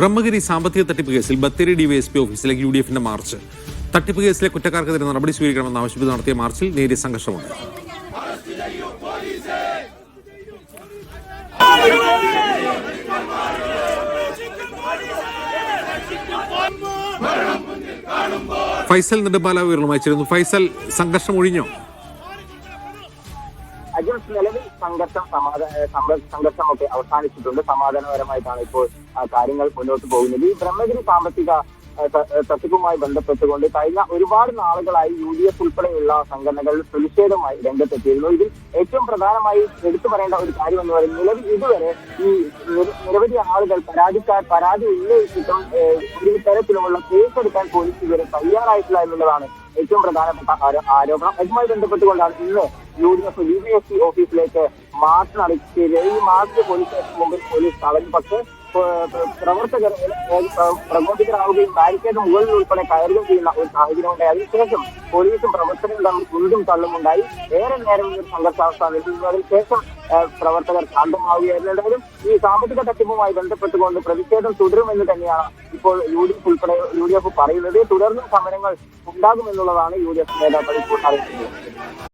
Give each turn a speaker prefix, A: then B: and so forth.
A: ബ്രഹ്മഗിരി സാമ്പത്തിക തട്ടിപ്പ് കേസിൽ ബത്തേരി ഡിവൈഎസ്പി ഓഫീസിലേക്ക് UDF-ന്റെ മാർച്ച്. തട്ടിപ്പ് കേസിലെ കുറ്റക്കാർക്കെതിരെ നടപടി സ്വീകരിക്കണമെന്ന് ആവശ്യപ്പെട്ട് നടത്തിയ മാർച്ചിൽ നേരിയ സംഘർഷമുണ്ട്. ഫൈസൽ നെടുമ്പാല വിവരങ്ങളുമായി ചേരുന്നു. ഫൈസൽ, സംഘർഷം ഒഴിഞ്ഞോ?
B: നിലവിൽ സംഘർഷമൊക്കെ അവസാനിച്ചിട്ടുണ്ട്. സമാധാനപരമായിട്ടാണ് ഇപ്പോൾ കാര്യങ്ങൾ മുന്നോട്ട് പോകുന്നത്. ഈ ബ്രഹ്മഗിരി സാമ്പത്തിക തട്ടിപ്പുമായി ബന്ധപ്പെട്ടുകൊണ്ട് കഴിഞ്ഞ ഒരുപാട് നാളുകളായി UDF ഉൾപ്പെടെയുള്ള സംഘടനകൾ പ്രതിഷേധമായി രംഗത്തെത്തിയിരുന്നു. ഇതിൽ ഏറ്റവും പ്രധാനമായി എടുത്തു പറയേണ്ട ഒരു കാര്യം എന്ന് പറയുന്നത്, നിലവിൽ ഇതുവരെ ഈ നിരവധി ആളുകൾ പരാതി ഉന്നയിച്ചിട്ടും ഒരു തരത്തിലുള്ള കേസെടുക്കാൻ പോലീസ് ഇതുവരെ തയ്യാറായിട്ടില്ല എന്നുള്ളതാണ് ഏറ്റവും പ്രധാനപ്പെട്ട ആരോപണം. അതുമായി ബന്ധപ്പെട്ടുകൊണ്ടാണ് ഇന്ന് UDF DVSP ഓഫീസിലേക്ക് മാർച്ച് നടത്തിയത്. ഈ മാർച്ച് പോലീസ് സ്റ്റേഷന് മുമ്പിൽ പോലീസ് തടഞ്ഞു. പക്ഷേ പ്രവർത്തകർ പ്രകോപിതരാവുകയും ബാരിക്കേഡ് മുകളിൽ ഉൾപ്പെടെ കയറുകയും ചെയ്യുന്ന ഒരു സാഹചര്യം ഉണ്ടായി. അതിനുശേഷം പോലീസും പ്രവർത്തകരും തമ്മിൽ കുണ്ടും തള്ളുമുണ്ടായി. ഏറെ നേരം ഈ ഒരു സംഘർഷാവസ്ഥ നിൽക്കുന്നു. അതിനുശേഷം പ്രവർത്തകർ ശാന്തമാവുകയായിരുന്നു. എന്തായാലും ഈ സാമ്പത്തിക തട്ടിപ്പുമായി ബന്ധപ്പെട്ടുകൊണ്ട് പ്രതിഷേധം തുടരുമെന്ന് തന്നെയാണ് ഇപ്പോൾ UDF പറയുന്നത്. തുടർന്നും സമരങ്ങൾ ഉണ്ടാകുമെന്നുള്ളതാണ് UDF നേതാക്കൾ ഇപ്പോൾ അറിയിക്കുന്നത്.